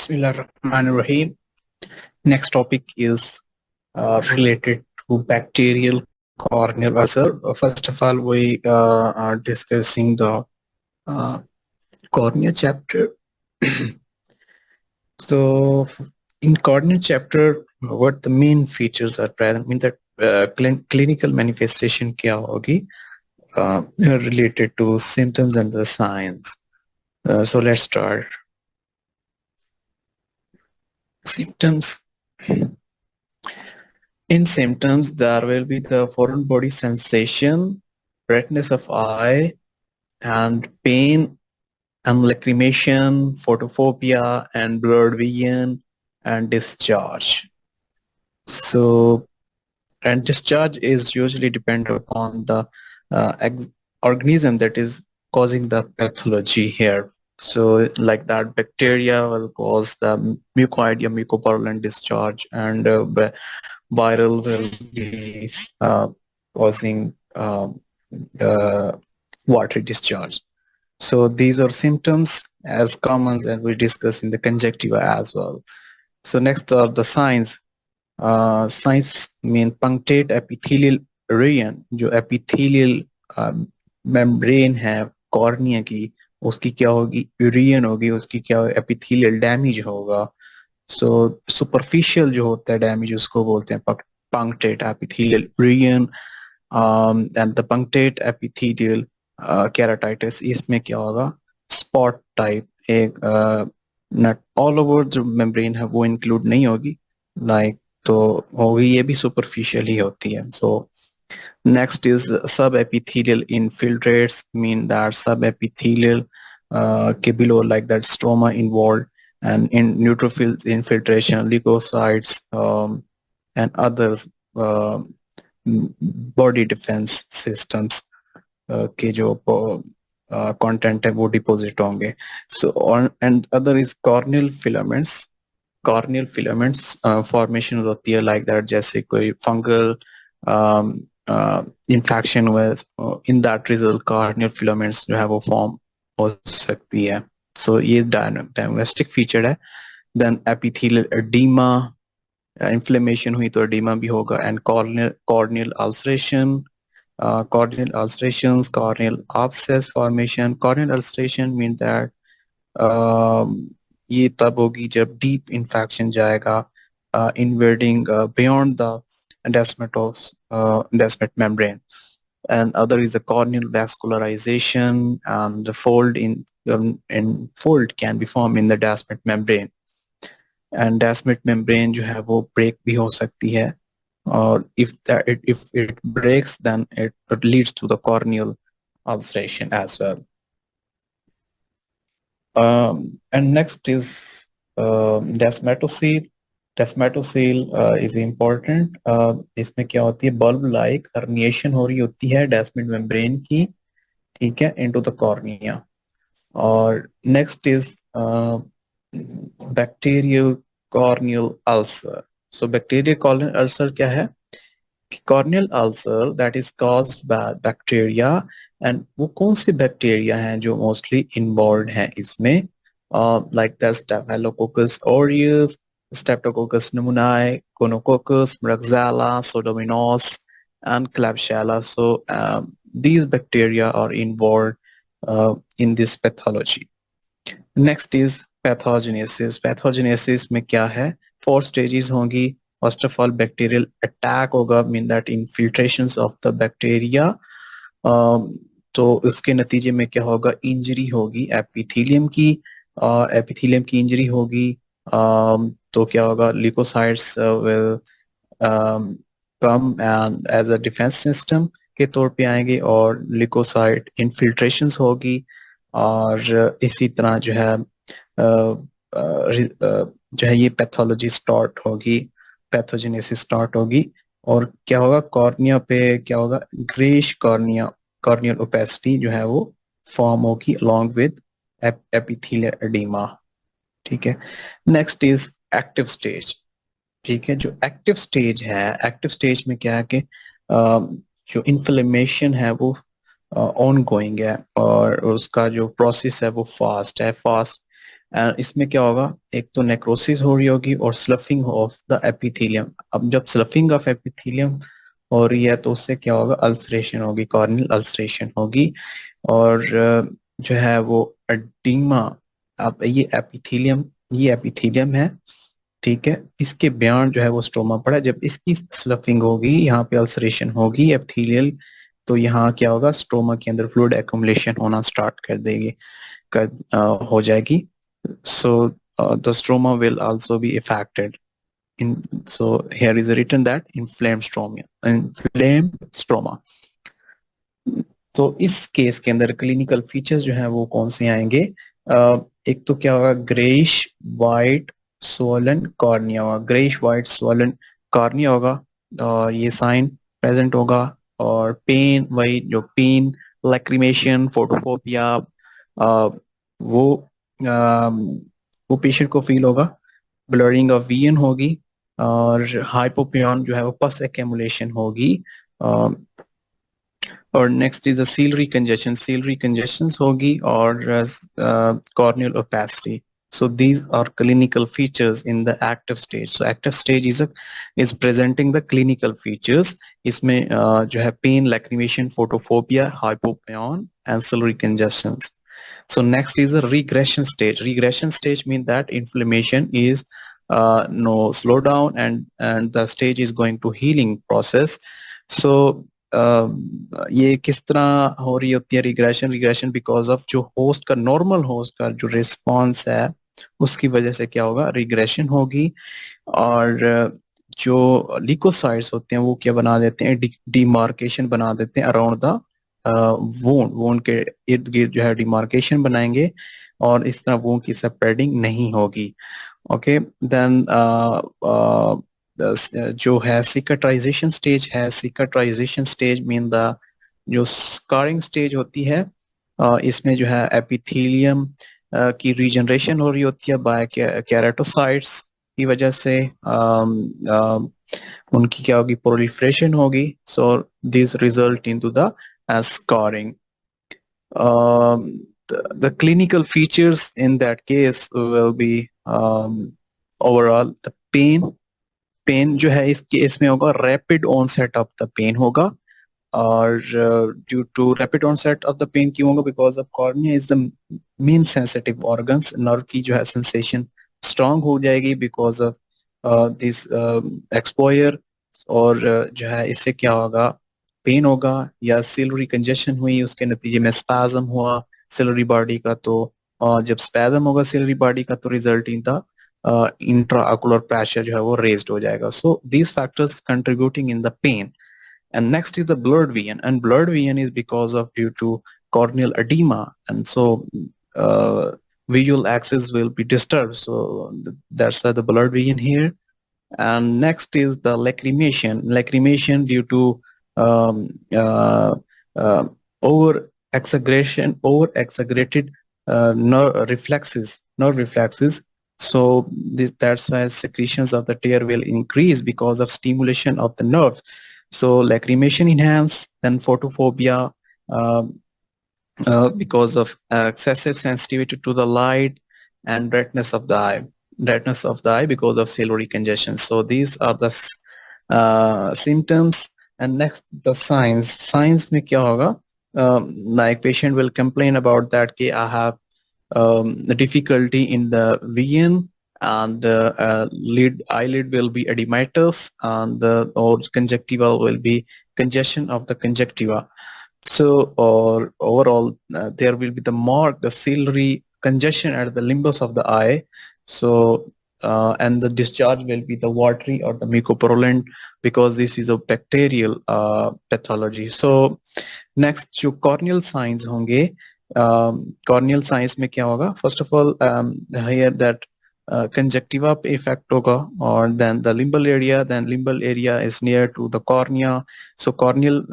Bismillahirrahmanirrahim. Next topic is related to bacterial corneal ulcer. First of all, we are discussing the uh, cornea chapter. So, in cornea chapter, what the main features are present? I mean that clinical manifestation क्या होगी related to symptoms and the signs. So let's start. Symptoms. In symptoms, there will be the foreign body sensation, redness of eye, and pain, and lacrimation, photophobia, and blurred vision, and discharge. So, and discharge is usually dependent upon the organism that is causing the pathology here. So, like that, bacteria will cause the mucoid or mucopurulent discharge, and viral will be causing watery discharge. So these are symptoms as common as we discuss in the conjunctiva as well. So next are the signs. Signs mean punctate epithelial region, जो epithelial membrane है cornea की, उसकी क्या होगी, यूरियन होगी, उसकी क्या होगी, epithelial damage होगा. So superficial जो होता है डैमेज उसको बोलते हैं punctate epithelial region, and the punctate epithelial keratitis. इसमें क्या होगा, spot type एक not all over जो membrane है वो include नहीं होगी, like तो होगी, ये भी superficial ही होती है. So next is subepithelial infiltrates, mean that subepithelial के below like that stroma involved, and in neutrophils infiltration, leukocytes, and others body defense systems के जो content है वो deposit होंगे. So on, and other is corneal filaments. Corneal filaments formation होती है like that, जैसे कोई fungal infection हुआ, in that result corneal filaments जो है वो form हो सकती है. So ये diagnostic feature है. Then epithelial edema, inflammation हुई तो edema भी होगा, and corneal ulceration, corneal ulcerations, corneal abscess formation. Corneal ulceration means that ये तब होगी जब deep infection जाएगा, invading beyond the descemet membrane. And other is the corneal vascularization, and the fold in fold can be formed in the descemet membrane. And descemet membrane जो है वो break भी हो सकती है, or if it breaks, then it leads to the corneal ulceration as well. And next is descemetocele. Descemetocele is important. इसमें क्या होती है, bulb like herniation हो रही होती है descemet membrane की, ठीक है, into the cornea. और next is bacterial corneal ulcer. So bacterial corneal ulcer क्या है? Corneal ulcer that is caused by bacteria, and वो कौन सी बैक्टीरिया हैं जो मोस्टली इन्वॉल्व हैं इसमें, like the Staphylococcus aureus, Streptococcus pneumoniae, Gonococcus, Moraxella, Pseudomonas, and Klebsiella. So these bacteria are involved in this pathology. Next is pathogenesis. Pathogenesis में क्या है, 4 stages होंगी. First of all, bacterial attack होगा, mean that infiltrations of the bacteria. तो इसके नतीजे में क्या होगा, इंजरी होगी एपिथेलियम की, एपिथेलियम की इंजरी होगी. तो क्या होगा, leucocytes will come and as a defence system के तौर पे आएंगे, और ल्यूकोसाइट इन्फिल्ट्रेशंस होगी, और इसी तरह जो है ये पैथोलॉजी स्टार्ट होगी, पैथोजेनेसिस स्टार्ट होगी. और क्या होगा, कॉर्निया पे क्या होगा, ग्रेश कॉर्नियल ओपेसिटी जो है वो फॉर्म होगी along with epithelial edema. ठीक है. Next is active stage. ठीक है, जो एक्टिव स्टेज है, एक्टिव स्टेज में क्या है कि जो इन्फ्लेमेशन है वो ऑन गोइंग है, और उसका जो प्रोसेस है वो फास्ट है, फास्ट इसमें क्या होगा, एक तो नेक्रोसिस हो रही होगी और स्लफिंग ऑफ द एपिथेलियम। अब जब स्लफिंग ऑफ एपिथेलियम हो रही है तो उससे क्या होगा, अल्सरेशन होगी, कॉर्नियल अल्सरेशन होगी। और जो है वो एडिमा। अब ये एपिथेलियम है, ठीक है, इसके बयान जो है वो स्ट्रोमा पड़ा। जब इसकी स्लफिंग होगी, यहाँ पे अल्सरेशन होगी एपिथेलियल, तो यहाँ क्या होगा, स्ट्रोमा के अंदर फ्लूइड एक्युमुलेशन होना स्टार्ट कर देगी, कर हो जाएगी। So the stroma will also be affected. So here is written that inflamed stroma. तो इस केस के अंदर क्लिनिकल फीचर्स जो हैं वो कौन से आएंगे? एक तो क्या होगा, ग्रेइश वाइट स्वोलन कॉर्निया होगा, ग्रेइश वाइट स्वोलन कॉर्निया होगा, और ये साइन प्रेजेंट होगा। और पेन, वही जो पेन, लैक्रिमेशन, फोटोफोबिया, वो वो पेशेंट को फील होगा। ब्लरिंग ऑफ विजन होगी, और हाइपोपियन जो है वो पस एक्यूमुलेशन होगी। और next is ciliary congestion, ciliary congestions होगी, और corneal opacity. So these are clinical features in the active stage. So active stage is presenting the clinical features. इसमें जो है pain, lacrimation, photophobia, hypopyon, ancillary congestions. So next is a regression stage. Regression stage means that inflammation is no slow down, and the stage is going to healing process. So ये किस तरह हो रही होती है रिग्रेशन? रिग्रेशन बिकॉज ऑफ जो host का, normal host का जो रिस्पॉन्स है उसकी वजह से क्या होगा, रिग्रेशन होगी। और जो लिकोसाइट्स होते हैं वो क्या बना देते हैं, डिमार्केशन बना देते हैं अराउंड द वोन, वोन के इर्द गिर्द जो है डिमार्केशन बनाएंगे, और इस तरह वोन की स्प्रेडिंग नहीं होगी। ओके, देन जो है सिकट्राइजेशन स्टेज है, सिकट्राइजेशन स्टेज मीन द जो स्कारिंग स्टेज होती है, इसमें जो है एपिथेलियम की रीजनरेशन हो रही होती है बाय केराटोसाइट्स की वजह से। उनकी क्या होगी, प्रोलिफरेशन होगी। So this result into the scarring. The clinical features in that case will be overall the pain, pain जो है इस केस में होगा rapid onset of the pain होगा। और due to rapid onset of the pain क्यों होगा, because of cornea is the main sensitive organs, nerve की जो है सेंसेशन स्ट्रांग हो जाएगी बिकॉज ऑफ दिस एक्सपोयर। और जो है इससे क्या होगा, पेन होगा, या सिलरी कंजेशन हुई, उसके नतीजे में स्पैज्म हुआ सिलरी बॉडी का, तो जब स्पैज्म होगा सिलरी बॉडी का तो result in the intraocular pressure जो है वो रेज्ड हो जाएगा। So these factors contributing in the pain. And next is the blurred vision, and blurred vision is because of due to corneal edema, and so visual axis will be disturbed. So that's why the blurred vision here. And next is the lacrimation. Lacrimation due to um, uh, over exaggerated nerve reflexes. So that's why secretions of the tear will increase because of stimulation of the nerve. So lacrimation enhance, then photophobia because of excessive sensitivity to the light, and redness of the eye because of ciliary congestion. So these are the symptoms. And next, the signs. Signs में क्या होगा, like patient will complain about that कि I have difficulty in the vision, and eyelid will be edematous, and or conjunctiva will be congestion of the conjunctiva. So, or overall, there will be the ciliary congestion at the limbus of the eye. So, and the discharge will be the watery or the mucopurulent, because this is a bacterial pathology. So, next जो corneal signs होंगे, corneal signs में क्या होगा? First of all, here that conjunctiva पे effect होगा, or then the limbal area is near to the cornea. So corneal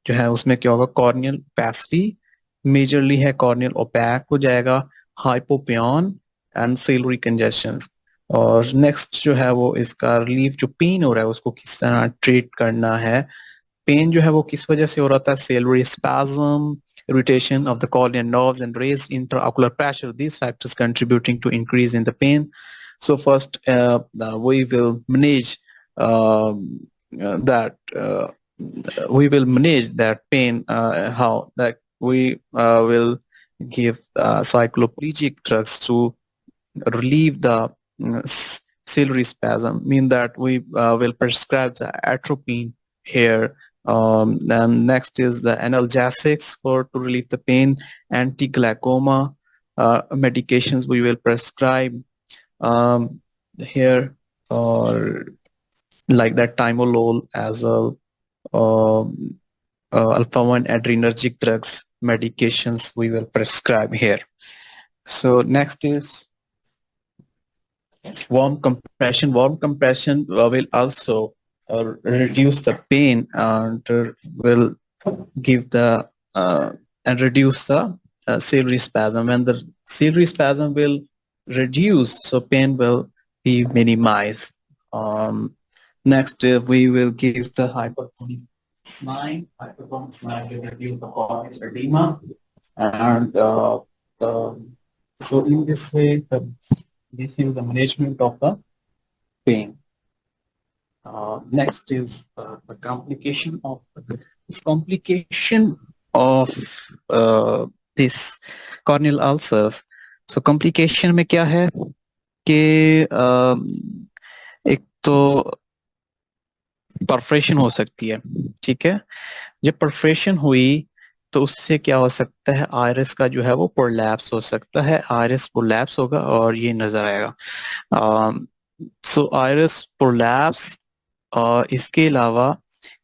जो है उसमें क्या होगा, कॉर्नियल पैसिटी मेजरली है, कॉर्नियल ओपैक हो जाएगा, हाइपोपियन एंड सिलरी कंजेशंस। और नेक्स्ट जो है वो इसका रिलीफ, जो पेन हो रहा है उसको किस तरह ट्रीट करना है। पेन जो है वो किस वजह से हो रहा था, ciliary spasm, irritation of the corneal nerves and raised intraocular pressure. These factors contributing to increase in the pain. So first, we will manage that. We will manage that pain. How that we will give cycloplegic drugs to relieve the ciliary spasm. Mean that we will prescribe the atropine here. Then next is the analgesics for to relieve the pain, anti-glaucoma medications we will prescribe here, or like that timolol as well. Um, alpha-1 adrenergic drugs medications we will prescribe here. So next is warm compression. Warm compression will also reduce the pain and will give the and reduce the ciliary spasm. And the ciliary spasm will reduce, so pain will be minimized. Next, we will give the hypertonic 9. Hypertonic 9 will reduce the corneal edema, and so in this way, this is the management of the pain. Next is the complication of this corneal ulcers. So complication में क्या है कि एक तो परफरेशन हो सकती है, ठीक है। जब परफरेशन हुई तो उससे क्या हो सकता है, आयरिस का जो है वो प्रोलैप्स हो सकता है, आयरिस प्रोलैप्स होगा और ये नजर आएगा। सो आयरिस प्रोलैप्स, इसके अलावा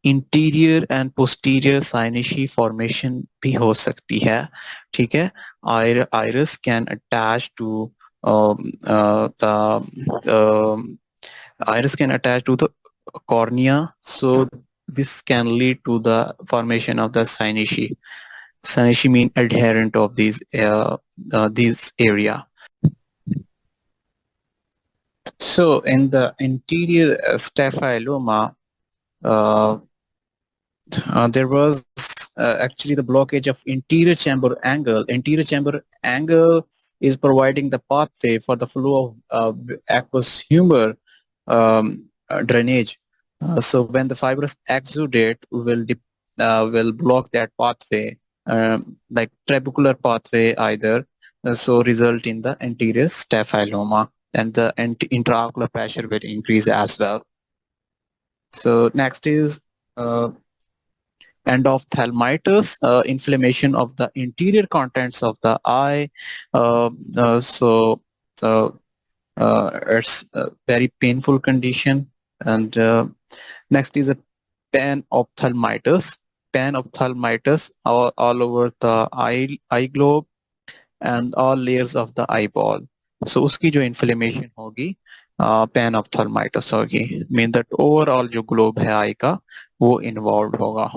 anterior and posterior synechiae formation भी हो सकती है, ठीक है। Iris can attach to the cornea, so this can lead to the formation of the cynici. Cynici mean adherent of this area. So in the anterior staphyloma, there was actually the blockage of anterior chamber angle. Anterior chamber angle is providing the pathway for the flow of aqueous humor drainage. So when the fibrous exudate will block that pathway, like trabecular pathway either, so result in the anterior staphyloma, and the intraocular pressure will increase as well. So next is endophthalmitis, inflammation of the interior contents of the eye. It's a very painful condition. And next is a panophthalmitis. Panophthalmitis all over the eye globe and all layers of the eyeball. So उसकी जो inflammation होगी panophthalmitis होगी, mean that overall जो globe है eye का वो involved होगा।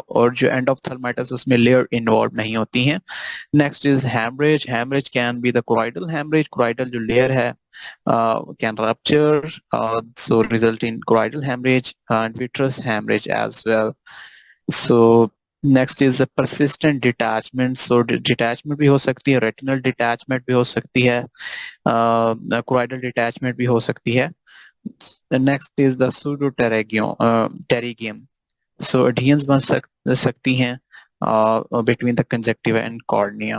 और जो एंडोप्थेल्माइटिस उसमें लेयर इन्वॉल्व नहीं होती हैं। Next is haemorrhage. Haemorrhage can be the choroidal haemorrhage. Choroidal जो लेयर है can rupture, so result in choroidal haemorrhage and vitreous haemorrhage as well. So next is persistent detachment. So detachment भी हो सकती है, retinal detachment भी हो सकती है, कोराइडल डिटैचमेंट भी हो सकती है। Next is the pseudopterygium. So adhesions बन सकती हैं between the conjunctiva and cornea.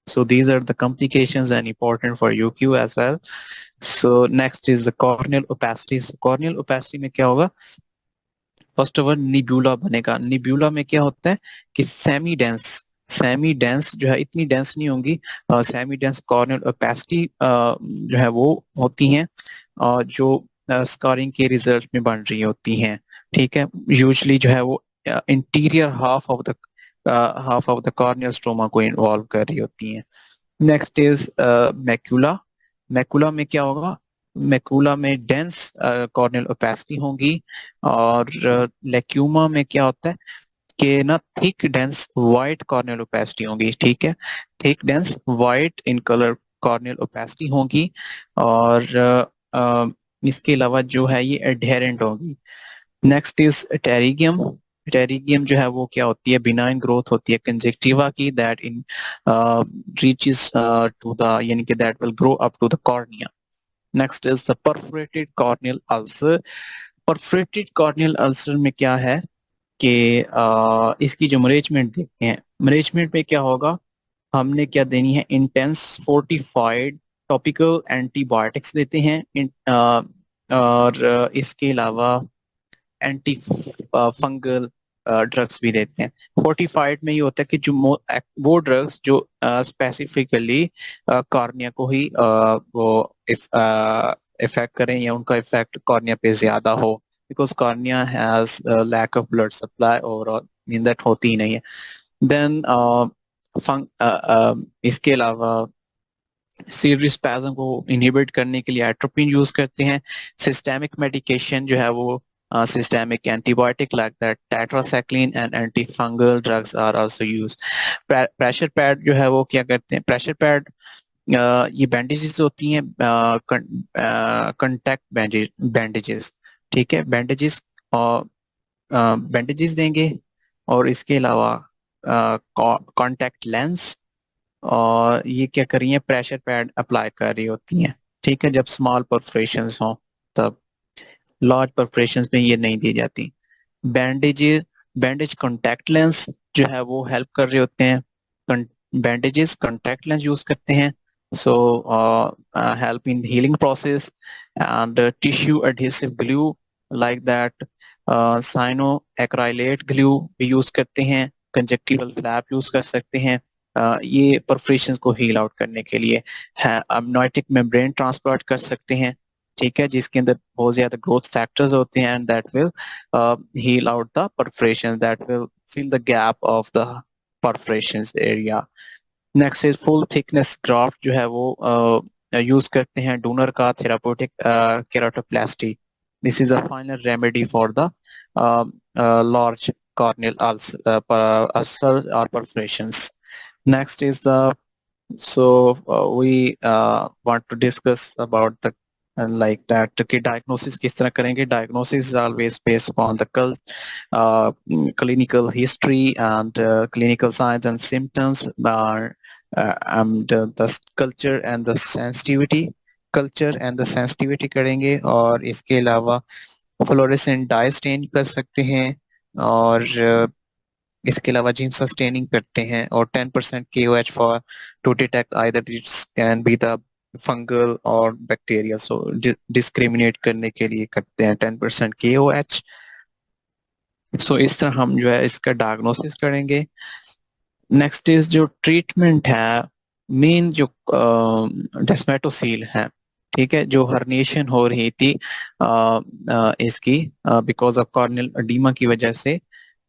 So these are the complications and important for UQ as well. So next is the corneal opacities. Corneal opacity में क्या होगा? First of all निब्यूला बनेगा। निब्यूला में क्या होता है कि सेमी डेंस जो है इतनी डेंस नहीं होंगी। सेमी डेंस कॉर्नियल ओपेसिटी जो है वो होती हैं जो स्कारिंग के रिजल्ट में बन रही होती हैं, ठीक है। यूजुअली जो है वो interior half of the corneal stroma को इन्वॉल्व कर रही होती हैं। Next is macula. मैक्यूला में क्या होगा? मैक्यूला में डेंस कॉर्नियल ओपेसिटी होगी। और लेक्यूमा में क्या होता है कि ना thick dense white corneal opacity होगी, ठीक है। Thick dense white in colour corneal opacity होगी। और इसके अलावा जो है ये एडहेरेंट होगी। Next is टेरिगियम। टेरिगियम जो है वो क्या होती है, बिनाइन ग्रोथ होती है कंजक्टिवा की, that in reaches to the, यानी कि that will grow up to the cornea. Next is the perforated corneal ulcer. Perforated corneal ulcer में क्या है कि इसकी जो मैनेजमेंट देखते हैं, मैनेजमेंट में क्या होगा, हमने क्या देनी है, इंटेंस फोर्टिफाइड टॉपिकल एंटीबायोटिक्स देते हैं और इसके अलावा एंटी फंगल ड्रग्स भी देते हैं. फोर्टिफाइड में ये होता है कि जो वो ड्रग्स जो स्पेसिफिकली कॉर्निया को ही वो इफेक्ट करें या उनका इफेक्ट कॉर्निया पे ज्यादा हो, because cornea has lack of blood supply overall, mean that होती ही नहीं है. देन इसके अलावा सीरियस स्पैज्म को इनहिबिट करने के लिए एट्रोपिन यूज करते हैं. सिस्टेमिक मेडिकेशन जो है वो systemic antibiotic like that tetracycline and antifungal drugs are also used. Pressure pad जो है वो क्या करते हैं, प्रेशर पैड ये बैंडेजेस होती हैं, कंटैक्ट बैंडेजेस, ठीक है, बैंडेजेस और बैंडेजेस देंगे, और इसके अलावा कॉन्टैक्ट लेंस, और ये क्या कर रही है, प्रेशर पैड अप्लाई कर रही होती हैं, ठीक है, जब स्मॉल परफोरेशंस हो तब. लार्ज परफोरेशंस में ये नहीं दी जाती. बैंडेज बैंडेज कॉन्टैक्ट लेंस जो है वो हेल्प कर रहे होते हैं, बैंडेजेस कॉन्टैक्ट लेंस यूज करते हैं, so help in healing process. And tissue adhesive glue like that cyano acrylate glue भी यूज करते हैं, कंजक्टिवल फ्लैप यूज कर सकते हैं ये परफोरेशंस को हील आउट करने के लिए. अम्नियोटिक मेम्ब्रेन ट्रांसपोर्ट कर सकते हैं, ठीक है, जिसके अंदर बहुत ज्यादा ग्रोथ फैक्टर्स होते हैं, and that will heal out the perforations, that will fill the gap of the perforations area. Next is full thickness graft जो है वो यूज करते हैं डोनर का, therapeutic keratoplasty. This is a final remedy for the large corneal ulcer or perforations. Next is the, so we want to discuss about the like that कि diagnosis किस तरह करेंगे. Diagnosis is always based upon the clinical history and clinical signs and symptoms, and the culture and the sensitivity करेंगे, और इसके अलावा fluorescent dye stand कर सकते हैं, और इसके अलावा जिम सस्टेनिंग करते हैं, और 10% KOH for to detect either this can be the fungal और बैक्टीरिया, सो डिस्क्रिमिनेट करने के लिए करते हैं 10% KOH. सो इस तरह हम जो है इसका डायग्नोसिस करेंगे. नेक्स्ट इज जो ट्रीटमेंट है, मेन जो डेस्मेटोसील है, ठीक है, जो हर्निएशन हो रही थी इसकी बिकॉज ऑफ कॉर्नियल एडीमा की वजह से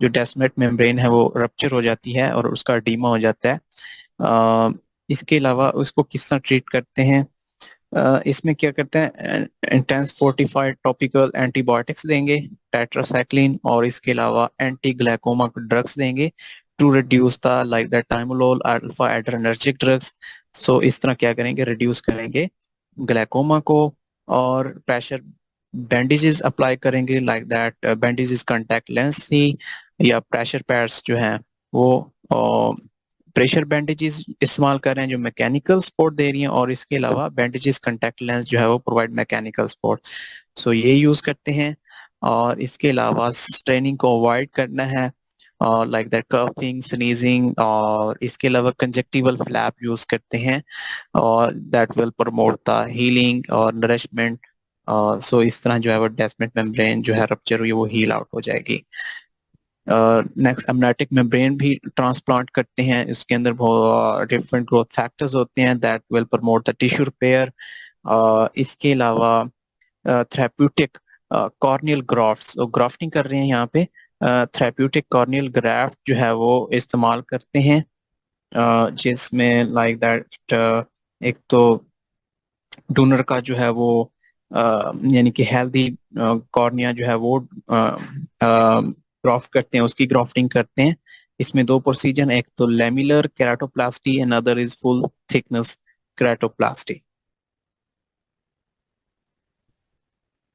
जो डेस्मेट मेम्ब्रेन है वो रप्चर हो जाती है और उसका एडीमा हो जाता है. इसके अलावा उसको किस तरह ट्रीट करते हैं, इसमें क्या करते हैं, इंटेंस फोर्टिफाइड टॉपिकल एंटीबायोटिक्स देंगे, टेट्रासाइक्लिन, और इसके अलावा एंटी ग्लाइकोमा ड्रग्स देंगे to reduce the like the timolol alpha adrenergic drugs. So इस तरह क्या करेंगे, रिड्यूस करेंगे ग्लाइकोमा को, और प्रेशर बैंडेजेस अप्लाई करेंगे like that bandages contact lens ही या प्रेशर पैड्स जो हैं वो प्रेशर बैंडेजेस इस्तेमाल कर रहे हैं जो मैकेनिकल सपोर्ट दे रही हैं, और इसके अलावा बैंडेजेस कॉन्टैक्ट लेंस जो है वो प्रोवाइड मैकेनिकल सपोर्ट. सो ये यूज करते हैं, और इसके अलावा स्ट्रेनिंग को अवॉइड करना है, और लाइक दैट कफिंग स्नीजिंग, और इसके अलावा कंजक्टिवल फ्लैप यूज करते हैं, और that will promote the healing और नरिशमेंट. सो इस तरह जो है वो डेस्मेट मेम्ब्रेन जो है रप्चर हुई वो हील आउट हो जाएगी. नेक्स्ट अम्नियोटिक मेम्ब्रेन भी ट्रांसप्लांट करते हैं, इसके अंदर डिफरेंट ग्रोथ फैक्टर्स होते हैं that will promote the tissue repair. इसके अलावा थेरेप्यूटिक कॉर्नियल ग्राफ्ट्स, ग्राफ्टिंग कर रहे हैं यहाँ पे, थेरेप्यूटिक कॉर्नियल ग्राफ्ट जो है वो इस्तेमाल करते हैं, जिसमें लाइक दैट एक तो डोनर का जो है वो यानी कि हेल्दी कॉर्निया जो है वो ग्राफ्ट करते हैं, उसकी ग्राफ्टिंग करते हैं. इसमें दो प्रोसीजर, एक तो lamellar keratoplasty and other is full thickness keratoplasty.